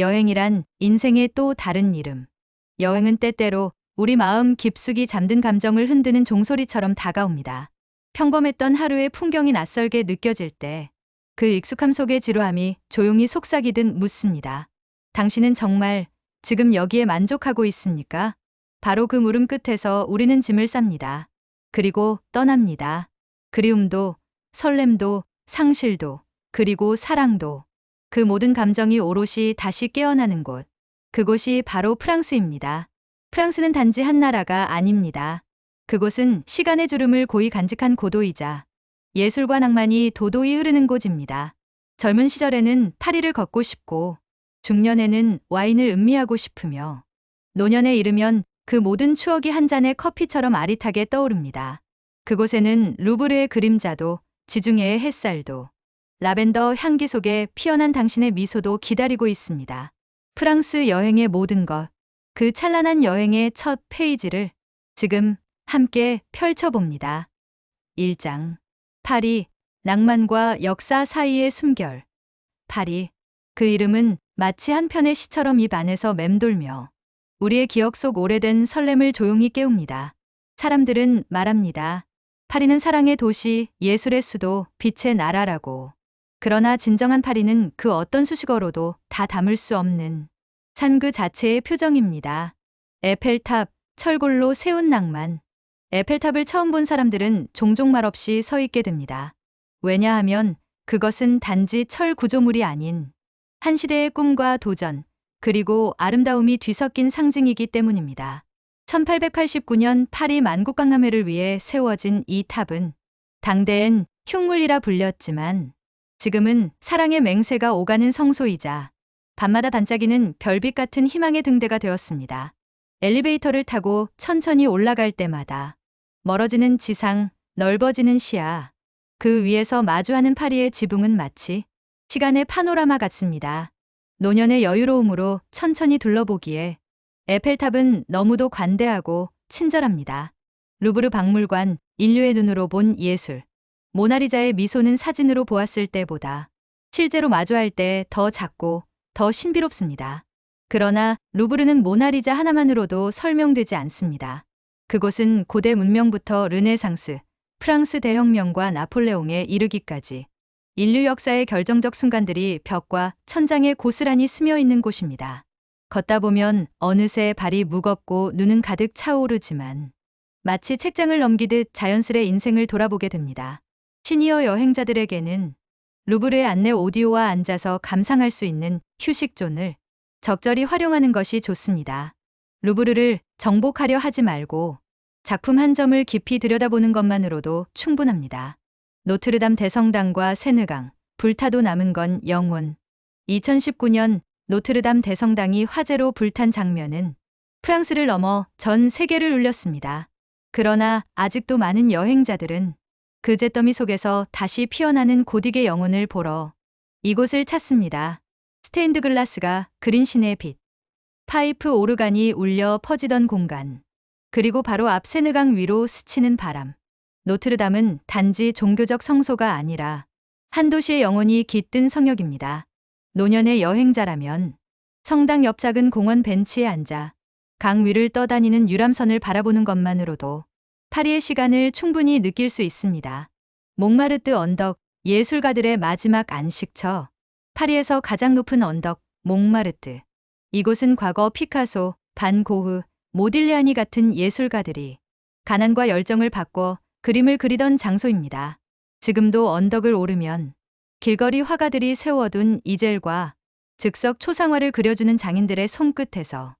여행이란 인생의 또 다른 이름. 여행은 때때로 우리 마음 깊숙이 잠든 감정을 흔드는 종소리처럼 다가옵니다. 평범했던 하루의 풍경이 낯설게 느껴질 때 그 익숙함 속의 지루함이 조용히 속삭이듯 묻습니다. 당신은 정말 지금 여기에 만족하고 있습니까? 바로 그 물음 끝에서 우리는 짐을 쌉니다. 그리고 떠납니다. 그리움도, 설렘도, 상실도, 그리고 사랑도. 그 모든 감정이 오롯이 다시 깨어나는 곳. 그곳이 바로 프랑스입니다. 프랑스는 단지 한 나라가 아닙니다. 그곳은 시간의 주름을 고이 간직한 고도이자 예술과 낭만이 도도히 흐르는 곳입니다. 젊은 시절에는 파리를 걷고 싶고 중년에는 와인을 음미하고 싶으며 노년에 이르면 그 모든 추억이 한 잔의 커피처럼 아릿하게 떠오릅니다. 그곳에는 루브르의 그림자도 지중해의 햇살도 라벤더 향기 속에 피어난 당신의 미소도 기다리고 있습니다. 프랑스 여행의 모든 것, 그 찬란한 여행의 첫 페이지를 지금 함께 펼쳐봅니다. 1장. 파리, 낭만과 역사 사이의 숨결. 파리, 그 이름은 마치 한 편의 시처럼 입 안에서 맴돌며 우리의 기억 속 오래된 설렘을 조용히 깨웁니다. 사람들은 말합니다. 파리는 사랑의 도시, 예술의 수도, 빛의 나라라고. 그러나 진정한 파리는 그 어떤 수식어로도 다 담을 수 없는 산 그 자체의 표정입니다. 에펠탑, 철골로 세운 낭만. 에펠탑을 처음 본 사람들은 종종 말없이 서 있게 됩니다. 왜냐하면 그것은 단지 철 구조물이 아닌 한 시대의 꿈과 도전, 그리고 아름다움이 뒤섞인 상징이기 때문입니다. 1889년 파리 만국강남회를 위해 세워진 이 탑은 당대엔 흉물이라 불렸지만 지금은 사랑의 맹세가 오가는 성소이자 밤마다 반짝이는 별빛 같은 희망의 등대가 되었습니다. 엘리베이터를 타고 천천히 올라갈 때마다 멀어지는 지상, 넓어지는 시야, 그 위에서 마주하는 파리의 지붕은 마치 시간의 파노라마 같습니다. 노년의 여유로움으로 천천히 둘러보기에 에펠탑은 너무도 관대하고 친절합니다. 루브르 박물관, 인류의 눈으로 본 예술. 모나리자의 미소는 사진으로 보았을 때보다 실제로 마주할 때 더 작고 더 신비롭습니다. 그러나 루브르는 모나리자 하나만으로도 설명되지 않습니다. 그곳은 고대 문명부터 르네상스, 프랑스 대혁명과 나폴레옹에 이르기까지 인류 역사의 결정적 순간들이 벽과 천장에 고스란히 스며 있는 곳입니다. 걷다 보면 어느새 발이 무겁고 눈은 가득 차오르지만 마치 책장을 넘기듯 자연스레 인생을 돌아보게 됩니다. 시니어 여행자들에게는 루브르의 안내 오디오와 앉아서 감상할 수 있는 휴식존을 적절히 활용하는 것이 좋습니다. 루브르를 정복하려 하지 말고 작품 한 점을 깊이 들여다보는 것만으로도 충분합니다. 노트르담 대성당과 세느강, 불타도 남은 건 영혼. 2019년 노트르담 대성당이 화재로 불탄 장면은 프랑스를 넘어 전 세계를 울렸습니다. 그러나 아직도 많은 여행자들은 그 잿더미 속에서 다시 피어나는 고딕의 영혼을 보러 이곳을 찾습니다. 스테인드 글라스가 그린 신의 빛. 파이프 오르간이 울려 퍼지던 공간. 그리고 바로 앞 세느강 위로 스치는 바람. 노트르담은 단지 종교적 성소가 아니라 한 도시의 영혼이 깃든 성역입니다. 노년의 여행자라면 성당 옆 작은 공원 벤치에 앉아 강 위를 떠다니는 유람선을 바라보는 것만으로도 파리의 시간을 충분히 느낄 수 있습니다. 몽마르트 언덕, 예술가들의 마지막 안식처. 파리에서 가장 높은 언덕, 몽마르트. 이곳은 과거 피카소, 반 고흐, 모딜레아니 같은 예술가들이 가난과 열정을 바꿔 그림을 그리던 장소입니다. 지금도 언덕을 오르면 길거리 화가들이 세워둔 이젤과 즉석 초상화를 그려주는 장인들의 손끝에서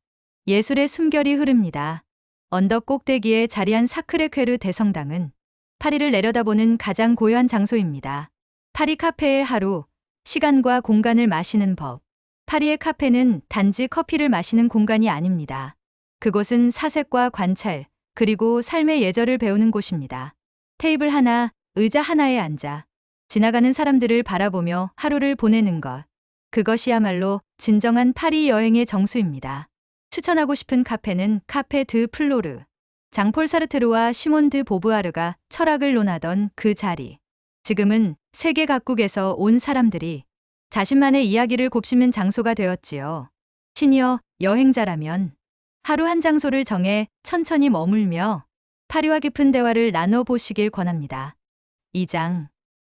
예술의 숨결이 흐릅니다. 언덕 꼭대기에 자리한 사크레퀘르 대성당은 파리를 내려다보는 가장 고요한 장소입니다. 파리 카페의 하루, 시간과 공간을 마시는 법. 파리의 카페는 단지 커피를 마시는 공간이 아닙니다. 그곳은 사색과 관찰, 그리고 삶의 예절을 배우는 곳입니다. 테이블 하나, 의자 하나에 앉아 지나가는 사람들을 바라보며 하루를 보내는 것. 그것이야말로 진정한 파리 여행의 정수입니다. 추천하고 싶은 카페는 카페 드 플로르. 장폴 사르트르와 시몬 드 보부아르가 철학을 논하던 그 자리. 지금은 세계 각국에서 온 사람들이 자신만의 이야기를 곱씹는 장소가 되었지요. 시니어 여행자라면 하루 한 장소를 정해 천천히 머물며 파리와 깊은 대화를 나눠보시길 권합니다. 2장.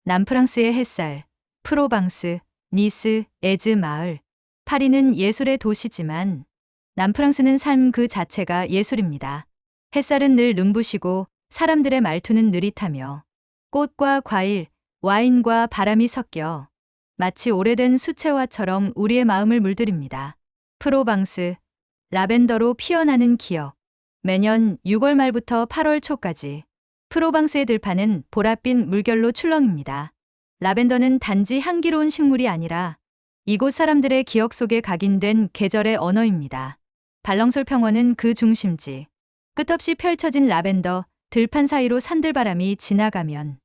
남프랑스의 햇살, 프로방스, 니스, 에즈 마을. 파리는 예술의 도시지만 남프랑스는 삶 그 자체가 예술입니다. 햇살은 늘 눈부시고 사람들의 말투는 느릿하며 꽃과 과일, 와인과 바람이 섞여 마치 오래된 수채화처럼 우리의 마음을 물들입니다. 프로방스, 라벤더로 피어나는 기억. 매년 6월 말부터 8월 초까지 프로방스의 들판은 보랏빛 물결로 출렁입니다. 라벤더는 단지 향기로운 식물이 아니라 이곳 사람들의 기억 속에 각인된 계절의 언어입니다. 발렁솔 평원은 그 중심지. 끝없이 펼쳐진 라벤더 들판 사이로 산들바람이 지나가면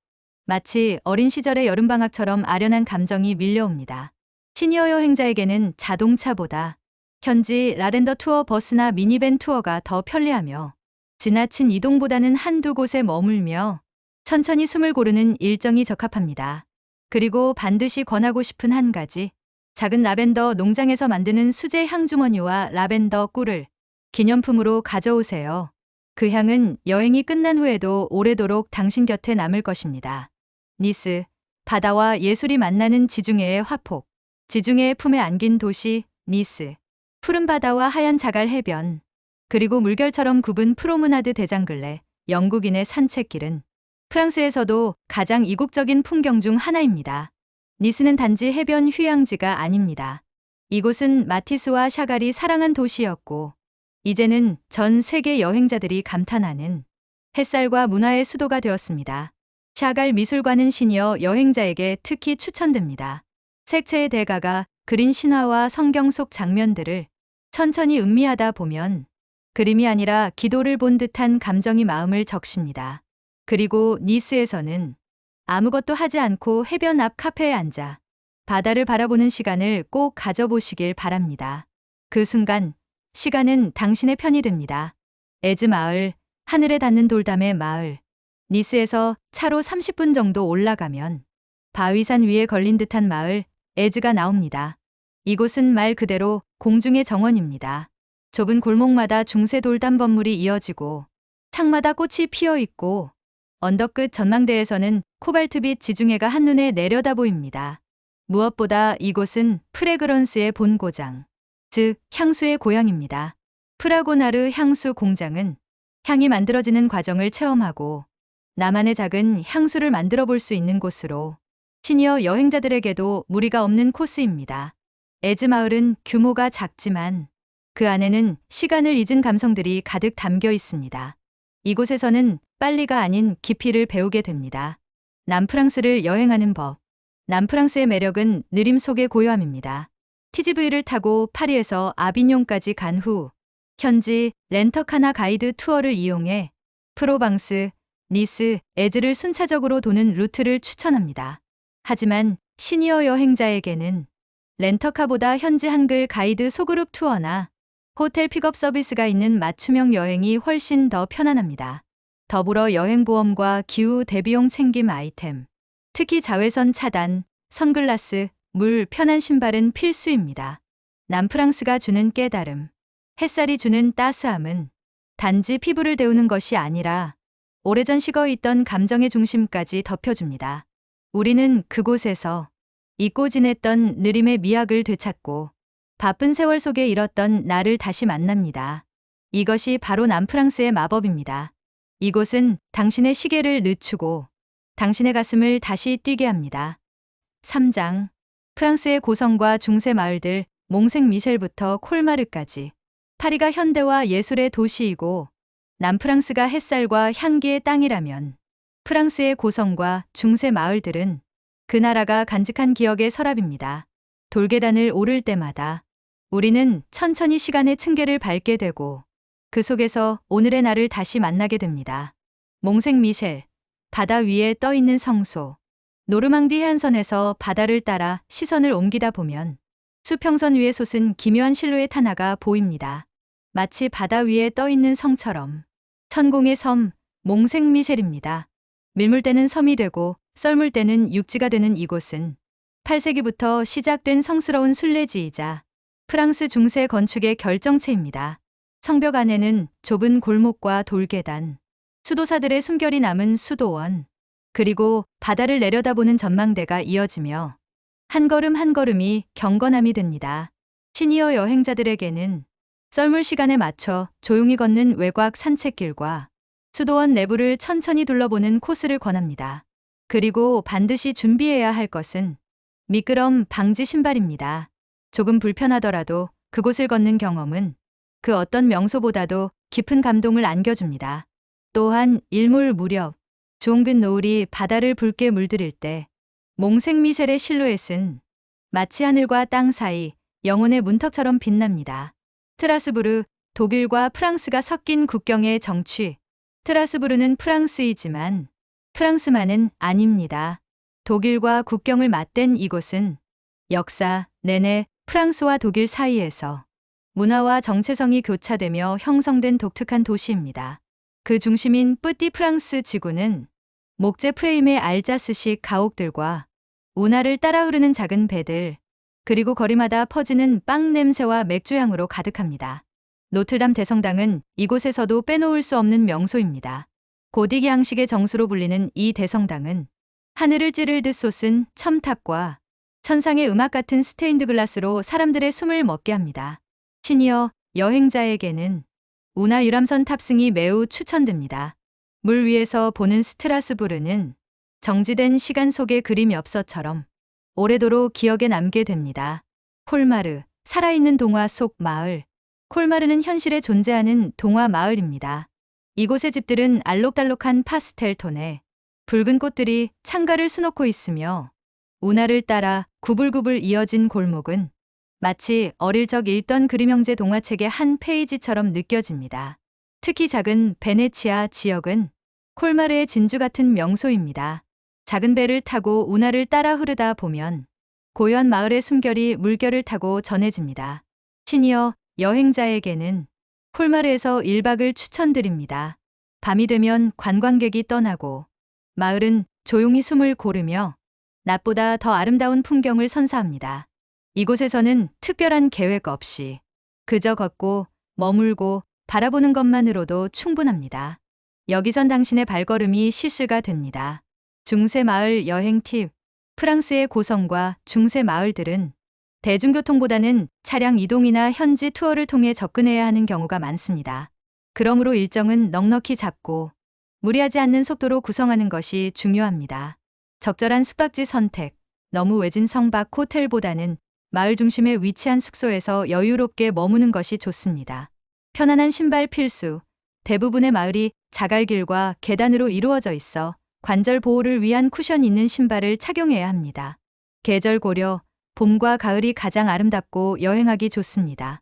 마치 어린 시절의 여름방학처럼 아련한 감정이 밀려옵니다. 시니어 여행자에게는 자동차보다 현지 라벤더 투어 버스나 미니밴 투어가 더 편리하며 지나친 이동보다는 한두 곳에 머물며 천천히 숨을 고르는 일정이 적합합니다. 그리고 반드시 권하고 싶은 한 가지. 작은 라벤더 농장에서 만드는 수제 향주머니와 라벤더 꿀을 기념품으로 가져오세요. 그 향은 여행이 끝난 후에도 오래도록 당신 곁에 남을 것입니다. 니스, 바다와 예술이 만나는 지중해의 화폭. 지중해의 품에 안긴 도시, 니스. 푸른 바다와 하얀 자갈 해변. 그리고 물결처럼 굽은 프로무나드 대장글레, 영국인의 산책길은 프랑스에서도 가장 이국적인 풍경 중 하나입니다. 니스는 단지 해변 휴양지가 아닙니다. 이곳은 마티스와 샤갈이 사랑한 도시였고 이제는 전 세계 여행자들이 감탄하는 햇살과 문화의 수도가 되었습니다. 샤갈 미술관은 시니어 여행자에게 특히 추천됩니다. 색채의 대가가 그린 신화와 성경 속 장면들을 천천히 음미하다 보면 그림이 아니라 기도를 본 듯한 감정이 마음을 적십니다. 그리고 니스에서는 아무것도 하지 않고 해변 앞 카페에 앉아 바다를 바라보는 시간을 꼭 가져보시길 바랍니다. 그 순간 시간은 당신의 편이 됩니다. 에즈 마을, 하늘에 닿는 돌담의 마을. 니스에서 차로 30분 정도 올라가면 바위산 위에 걸린 듯한 마을, 에즈가 나옵니다. 이곳은 말 그대로 공중의 정원입니다. 좁은 골목마다 중세 돌담 건물이 이어지고 창마다 꽃이 피어 있고 언덕 끝 전망대에서는 코발트빛 지중해가 한눈에 내려다 보입니다. 무엇보다 이곳은 프레그런스의 본고장, 즉 향수의 고향입니다. 프라고나르 향수 공장은 향이 만들어지는 과정을 체험하고 나만의 작은 향수를 만들어 볼 수 있는 곳으로 시니어 여행자들에게도 무리가 없는 코스입니다. 에즈 마을은 규모가 작지만 그 안에는 시간을 잊은 감성들이 가득 담겨 있습니다. 이곳에서는 빨리가 아닌 깊이를 배우게 됩니다. 남프랑스를 여행하는 법. 남프랑스의 매력은 느림 속의 고요함입니다. TGV를 타고 파리에서 아비뇽까지 간 후 현지 렌터카나 가이드 투어를 이용해 프로방스, 니스, 에즈를 순차적으로 도는 루트를 추천합니다. 하지만 시니어 여행자에게는 렌터카보다 현지 한글 가이드 소그룹 투어나 호텔 픽업 서비스가 있는 맞춤형 여행이 훨씬 더 편안합니다. 더불어 여행보험과 기후 대비용 챙김 아이템, 특히 자외선 차단, 선글라스, 물, 편한 신발은 필수입니다. 남프랑스가 주는 깨달음. 햇살이 주는 따스함은 단지 피부를 데우는 것이 아니라 오래전 식어있던 감정의 중심까지 덮여줍니다. 우리는 그곳에서 잊고 지냈던 느림의 미학을 되찾고 바쁜 세월 속에 잃었던 나를 다시 만납니다. 이것이 바로 남프랑스의 마법입니다. 이곳은 당신의 시계를 늦추고 당신의 가슴을 다시 뛰게 합니다. 3장. 프랑스의 고성과 중세 마을들, 몽생 미셸부터 콜마르까지. 파리가 현대와 예술의 도시이고 남프랑스가 햇살과 향기의 땅이라면 프랑스의 고성과 중세 마을들은 그 나라가 간직한 기억의 서랍입니다. 돌계단을 오를 때마다 우리는 천천히 시간의 층계를 밟게 되고 그 속에서 오늘의 나를 다시 만나게 됩니다. 몽생 미셸, 바다 위에 떠있는 성소. 노르망디 해안선에서 바다를 따라 시선을 옮기다 보면 수평선 위에 솟은 기묘한 실루엣 하나가 보입니다. 마치 바다 위에 떠있는 성처럼. 천공의 섬, 몽생 미셸입니다. 밀물 때는 섬이 되고 썰물 때는 육지가 되는 이곳은 18세기부터 시작된 성스러운 순례지이자 프랑스 중세 건축의 결정체입니다. 성벽 안에는 좁은 골목과 돌계단, 수도사들의 숨결이 남은 수도원, 그리고 바다를 내려다보는 전망대가 이어지며 한 걸음 한 걸음이 경건함이 됩니다. 시니어 여행자들에게는 썰물 시간에 맞춰 조용히 걷는 외곽 산책길과 수도원 내부를 천천히 둘러보는 코스를 권합니다. 그리고 반드시 준비해야 할 것은 미끄럼 방지 신발입니다. 조금 불편하더라도 그곳을 걷는 경험은 그 어떤 명소보다도 깊은 감동을 안겨줍니다. 또한 일몰 무렵 주홍빛 노을이 바다를 붉게 물들일 때 몽생미셸의 실루엣은 마치 하늘과 땅 사이 영혼의 문턱처럼 빛납니다. 스트라스부르, 독일과 프랑스가 섞인 국경의 정취. 스트라스부르는 프랑스이지만 프랑스만은 아닙니다. 독일과 국경을 맞댄 이곳은 역사 내내 프랑스와 독일 사이에서 문화와 정체성이 교차되며 형성된 독특한 도시입니다. 그 중심인 뿌띠 프랑스 지구는 목재 프레임의 알자스식 가옥들과 운하를 따라 흐르는 작은 배들, 그리고 거리마다 퍼지는 빵 냄새와 맥주향으로 가득합니다. 노트르담 대성당은 이곳에서도 빼놓을 수 없는 명소입니다. 고딕 양식의 정수로 불리는 이 대성당은 하늘을 찌를 듯 솟은 첨탑과 천상의 음악 같은 스테인드 글라스로 사람들의 숨을 멎게 합니다. 시니어 여행자에게는 운하 유람선 탑승이 매우 추천됩니다. 물 위에서 보는 스트라스부르는 정지된 시간 속의 그림 엽서처럼 오래도록 기억에 남게 됩니다. 콜마르, 살아있는 동화 속 마을. 콜마르는 현실에 존재하는 동화 마을입니다. 이곳의 집들은 알록달록한 파스텔 톤에 붉은 꽃들이 창가를 수놓고 있으며 운하를 따라 구불구불 이어진 골목은 마치 어릴 적 읽던 그림 형제 동화책의 한 페이지처럼 느껴집니다. 특히 작은 베네치아 지역은 콜마르의 진주 같은 명소입니다. 작은 배를 타고 운하를 따라 흐르다 보면 고요한 마을의 숨결이 물결을 타고 전해집니다. 시니어 여행자에게는 콜마르에서 1박을 추천드립니다. 밤이 되면 관광객이 떠나고 마을은 조용히 숨을 고르며 낮보다 더 아름다운 풍경을 선사합니다. 이곳에서는 특별한 계획 없이 그저 걷고 머물고 바라보는 것만으로도 충분합니다. 여기선 당신의 발걸음이 시스가 됩니다. 중세 마을 여행 팁. 프랑스의 고성과 중세 마을들은 대중교통보다는 차량 이동이나 현지 투어를 통해 접근해야 하는 경우가 많습니다. 그러므로 일정은 넉넉히 잡고 무리하지 않는 속도로 구성하는 것이 중요합니다. 적절한 숙박지 선택. 너무 외진 성박 호텔보다는 마을 중심에 위치한 숙소에서 여유롭게 머무는 것이 좋습니다. 편안한 신발 필수. 대부분의 마을이 자갈길과 계단으로 이루어져 있어 관절 보호를 위한 쿠션 있는 신발을 착용해야 합니다. 계절 고려, 봄과 가을이 가장 아름답고 여행하기 좋습니다.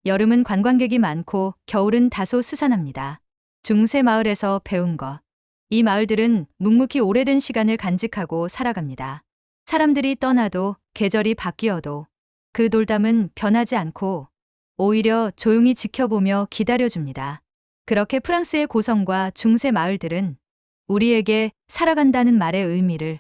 여름은 관광객이 많고 겨울은 다소 스산합니다. 중세 마을에서 배운 것. 이 마을들은 묵묵히 오래된 시간을 간직하고 살아갑니다. 사람들이 떠나도 계절이 바뀌어도 그 돌담은 변하지 않고 오히려 조용히 지켜보며 기다려줍니다. 그렇게 프랑스의 고성과 중세 마을들은 우리에게 살아간다는 말의 의미를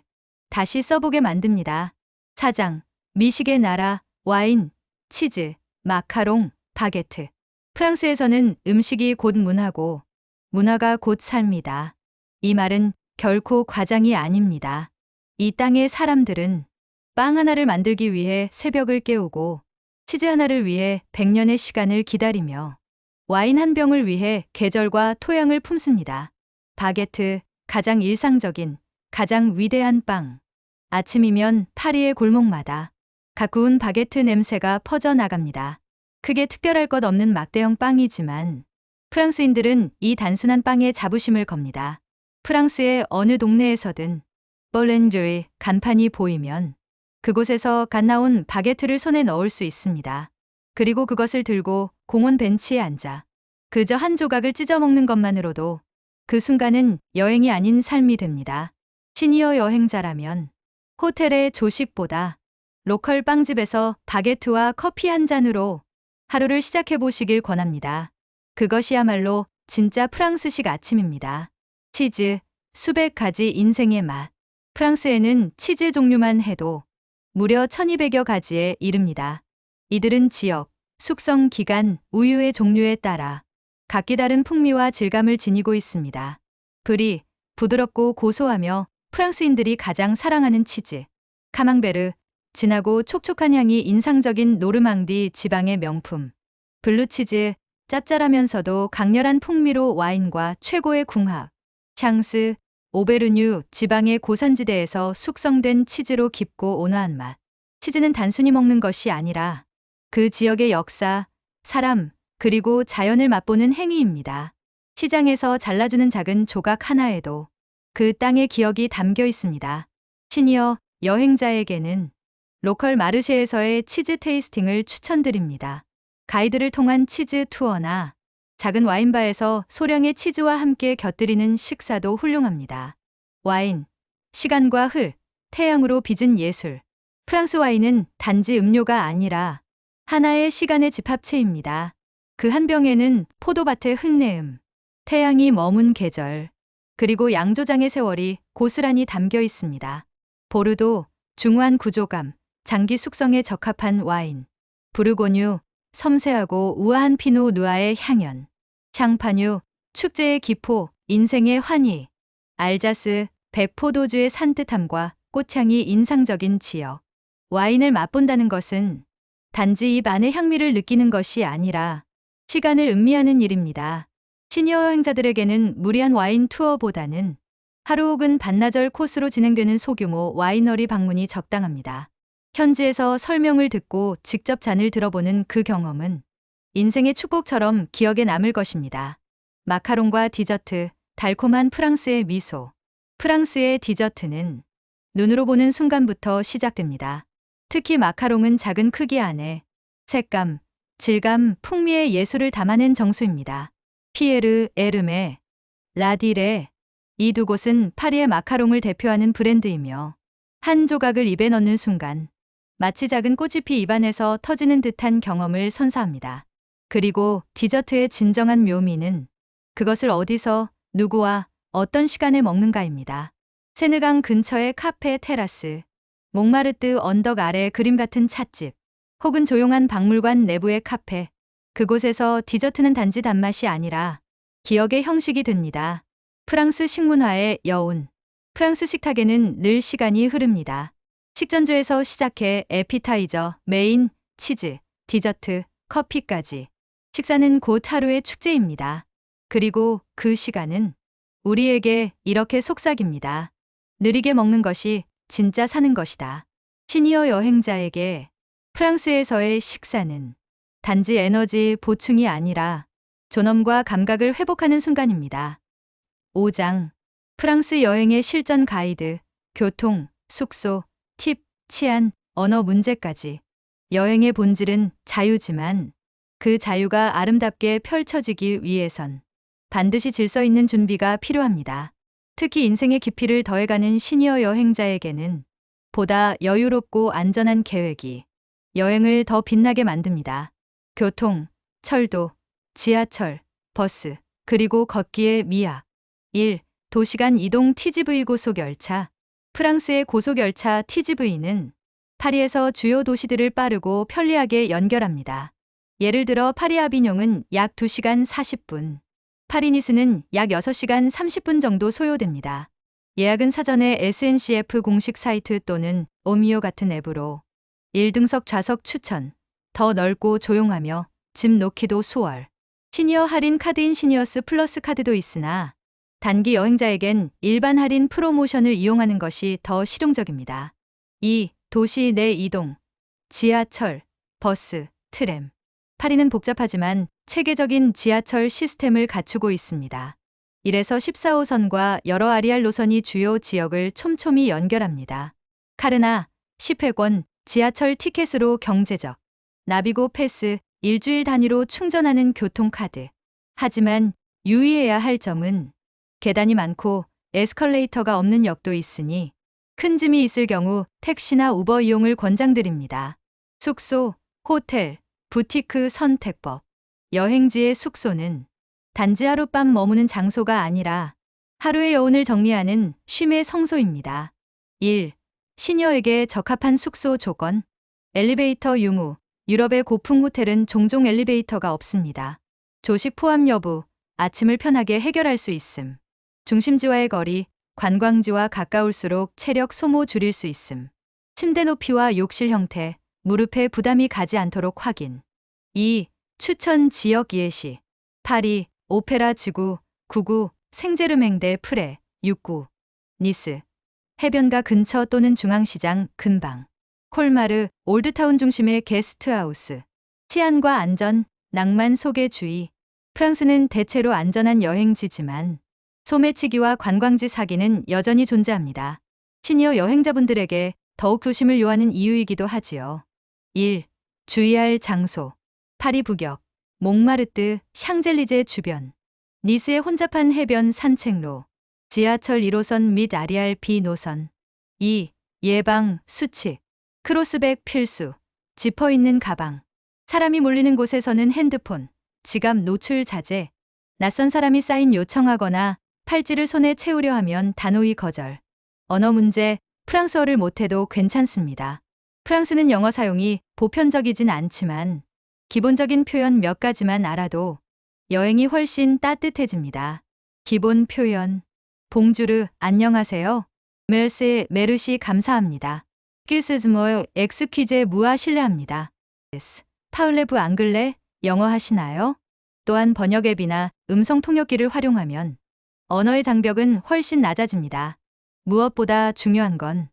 다시 써보게 만듭니다. 사장, 미식의 나라, 와인, 치즈, 마카롱, 바게트. 프랑스에서는 음식이 곧 문화고 문화가 곧 삶이다. 이 말은 결코 과장이 아닙니다. 이 땅의 사람들은 빵 하나를 만들기 위해 새벽을 깨우고 치즈 하나를 위해 100년의 시간을 기다리며 와인 한 병을 위해 계절과 토양을 품습니다. 바게트, 가장 일상적인, 가장 위대한 빵. 아침이면 파리의 골목마다 각 구운 바게트 냄새가 퍼져나갑니다. 크게 특별할 것 없는 막대형 빵이지만 프랑스인들은 이 단순한 빵에 자부심을 겁니다. 프랑스의 어느 동네에서든 볼렌주의 간판이 보이면 그곳에서 갓 나온 바게트를 손에 넣을 수 있습니다. 그리고 그것을 들고 공원 벤치에 앉아 그저 한 조각을 찢어 먹는 것만으로도 그 순간은 여행이 아닌 삶이 됩니다. 시니어 여행자라면 호텔의 조식보다 로컬 빵집에서 바게트와 커피 한 잔으로 하루를 시작해 보시길 권합니다. 그것이야말로 진짜 프랑스식 아침입니다. 치즈, 수백 가지 인생의 맛. 프랑스에는 치즈 종류만 해도 무려 1200여 가지에 이릅니다. 이들은 지역, 숙성 기간, 우유의 종류에 따라 각기 다른 풍미와 질감을 지니고 있습니다. 브리, 부드럽고 고소하며 프랑스인들이 가장 사랑하는 치즈. 카망베르, 진하고 촉촉한 향이 인상적인 노르망디 지방의 명품. 블루치즈, 짭짤하면서도 강렬한 풍미로 와인과 최고의 궁합. 샹스, 오베르뉴 지방의 고산지대에서 숙성된 치즈로 깊고 온화한 맛. 치즈는 단순히 먹는 것이 아니라 그 지역의 역사, 사람, 그리고 자연을 맛보는 행위입니다. 시장에서 잘라주는 작은 조각 하나에도 그 땅의 기억이 담겨 있습니다. 시니어 여행자에게는 로컬 마르쉐에서의 치즈 테이스팅을 추천드립니다. 가이드를 통한 치즈 투어나 작은 와인바에서 소량의 치즈와 함께 곁들이는 식사도 훌륭합니다. 와인, 시간과 흘, 태양으로 빚은 예술. 프랑스 와인은 단지 음료가 아니라 하나의 시간의 집합체입니다. 그 한 병에는 포도밭의 흙내음, 태양이 머문 계절, 그리고 양조장의 세월이 고스란히 담겨 있습니다. 보르도, 중후한 구조감, 장기 숙성에 적합한 와인. 부르고뉴, 섬세하고 우아한 피노 누아의 향연. 샹파뉴, 축제의 기포, 인생의 환희. 알자스, 백포도주의 산뜻함과 꽃향이 인상적인 지역. 와인을 맛본다는 것은 단지 입 안의 향미를 느끼는 것이 아니라 시간을 음미하는 일입니다. 시니어 여행자들에게는 무리한 와인 투어보다는 하루 혹은 반나절 코스로 진행되는 소규모 와이너리 방문이 적당합니다. 현지에서 설명을 듣고 직접 잔을 들어보는 그 경험은 인생의 축복처럼 기억에 남을 것입니다. 마카롱과 디저트, 달콤한 프랑스의 미소. 프랑스의 디저트는 눈으로 보는 순간부터 시작됩니다. 특히 마카롱은 작은 크기 안에 색감, 질감, 풍미의 예술을 담아낸 정수입니다. 피에르 에르메, 라디레. 이 두 곳은 파리의 마카롱을 대표하는 브랜드이며 한 조각을 입에 넣는 순간 마치 작은 꽃잎이 입안에서 터지는 듯한 경험을 선사합니다. 그리고 디저트의 진정한 묘미는 그것을 어디서, 누구와, 어떤 시간에 먹는가입니다. 세느강 근처의 카페 테라스, 몽마르트 언덕 아래 그림 같은 찻집, 혹은 조용한 박물관 내부의 카페. 그곳에서 디저트는 단지 단맛이 아니라 기억의 형식이 됩니다. 프랑스 식문화의 여운. 프랑스 식탁에는 늘 시간이 흐릅니다. 식전주에서 시작해 에피타이저, 메인, 치즈, 디저트, 커피까지. 식사는 곧 하루의 축제입니다. 그리고 그 시간은 우리에게 이렇게 속삭입니다. 느리게 먹는 것이 진짜 사는 것이다. 시니어 여행자에게 프랑스에서의 식사는 단지 에너지 보충이 아니라 존엄과 감각을 회복하는 순간입니다. 5장. 프랑스 여행의 실전 가이드, 교통, 숙소, 팁, 치안, 언어 문제까지. 여행의 본질은 자유지만 그 자유가 아름답게 펼쳐지기 위해선 반드시 질서 있는 준비가 필요합니다. 특히 인생의 깊이를 더해가는 시니어 여행자에게는 보다 여유롭고 안전한 계획이 여행을 더 빛나게 만듭니다. 교통, 철도, 지하철, 버스, 그리고 걷기의 미학. 1. 도시간 이동 TGV 고속열차. 프랑스의 고속열차 TGV는 파리에서 주요 도시들을 빠르고 편리하게 연결합니다. 예를 들어 파리 아비뇽은 약 2시간 40분, 파리 니스는 약 6시간 30분 정도 소요됩니다. 예약은 사전에 SNCF 공식 사이트 또는 오미오 같은 앱으로 1등석 좌석 추천, 더 넓고 조용하며 짐 놓기도 수월. 시니어 할인 카드인 시니어스 플러스 카드도 있으나 단기 여행자에겐 일반 할인 프로모션을 이용하는 것이 더 실용적입니다. 2. 도시 내 이동. 지하철, 버스, 트램. 파리는 복잡하지만 체계적인 지하철 시스템을 갖추고 있습니다. 1에서 14호선과 여러 아리알 노선이 주요 지역을 촘촘히 연결합니다. 카르나, 10회권, 지하철 티켓으로 경제적. 나비고 패스, 일주일 단위로 충전하는 교통카드. 하지만 유의해야 할 점은 계단이 많고 에스컬레이터가 없는 역도 있으니 큰 짐이 있을 경우 택시나 우버 이용을 권장드립니다. 숙소, 호텔, 부티크 선택법. 여행지의 숙소는 단지 하룻밤 머무는 장소가 아니라 하루의 여운을 정리하는 쉼의 성소입니다. 1. 시니어에게 적합한 숙소 조건, 엘리베이터 유무, 유럽의 고풍 호텔은 종종 엘리베이터가 없습니다. 조식 포함 여부, 아침을 편하게 해결할 수 있음. 중심지와의 거리, 관광지와 가까울수록 체력 소모 줄일 수 있음. 침대 높이와 욕실 형태, 무릎에 부담이 가지 않도록 확인. 2. 추천 지역 예시. 파리, 오페라 지구, 99, 생제르맹대 프레, 69. 니스, 해변가 근처 또는 중앙시장 근방. 콜마르, 올드타운 중심의 게스트하우스. 치안과 안전, 낭만 소개 주의. 프랑스는 대체로 안전한 여행지지만 소매치기와 관광지 사기는 여전히 존재합니다. 시니어 여행자분들에게 더욱 조심을 요하는 이유이기도 하지요. 1. 주의할 장소. 파리 북역, 몽마르트, 샹젤리제 주변. 니스의 혼잡한 해변 산책로. 지하철 1호선 및 RER-B 노선. 2. 예방, 수칙. 크로스백 필수. 지퍼 있는 가방. 사람이 몰리는 곳에서는 핸드폰, 지갑 노출 자제. 낯선 사람이 사인 요청하거나 팔찌를 손에 채우려 하면 단호히 거절. 언어 문제, 프랑스어를 못해도 괜찮습니다. 프랑스는 영어 사용이 보편적이진 않지만 기본적인 표현 몇 가지만 알아도 여행이 훨씬 따뜻해집니다. 기본 표현. 봉주르, 안녕하세요. 멜스, 메르시 감사합니다. 끼스즈모요, 엑스퀴제 무아 실례합니다. 파울레브 앙글레, 영어 하시나요? 또한 번역 앱이나 음성 통역기를 활용하면 언어의 장벽은 훨씬 낮아집니다. 무엇보다 중요한 건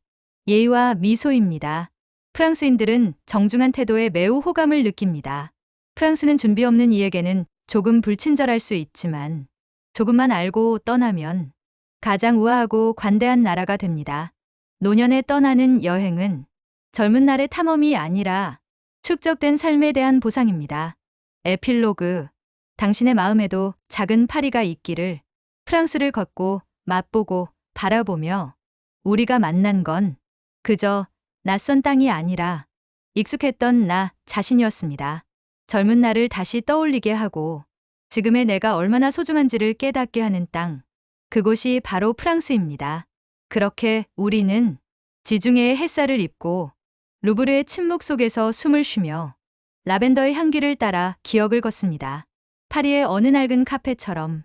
예의와 미소입니다. 프랑스인들은 정중한 태도에 매우 호감을 느낍니다. 프랑스는 준비 없는 이에게는 조금 불친절할 수 있지만 조금만 알고 떠나면 가장 우아하고 관대한 나라가 됩니다. 노년에 떠나는 여행은 젊은 날의 탐험이 아니라 축적된 삶에 대한 보상입니다. 에필로그. 당신의 마음에도 작은 파리가 있기를. 프랑스를 걷고 맛보고 바라보며 우리가 만난 건 그저 낯선 땅이 아니라 익숙했던 나 자신이었습니다. 젊은 나를 다시 떠올리게 하고 지금의 내가 얼마나 소중한지를 깨닫게 하는 땅. 그곳이 바로 프랑스입니다. 그렇게 우리는 지중해의 햇살을 입고 루브르의 침묵 속에서 숨을 쉬며 라벤더의 향기를 따라 기억을 걷습니다. 파리의 어느 낡은 카페처럼,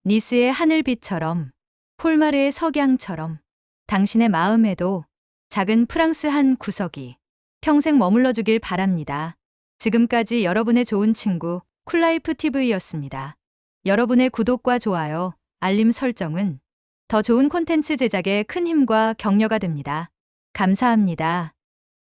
니스의 하늘빛처럼, 폴마르의 석양처럼 당신의 마음에도 작은 프랑스 한 구석이 평생 머물러 주길 바랍니다. 지금까지 여러분의 좋은 친구 쿨라이프 TV였습니다. 여러분의 구독과 좋아요, 알림 설정은 더 좋은 콘텐츠 제작에 큰 힘과 격려가 됩니다. 감사합니다.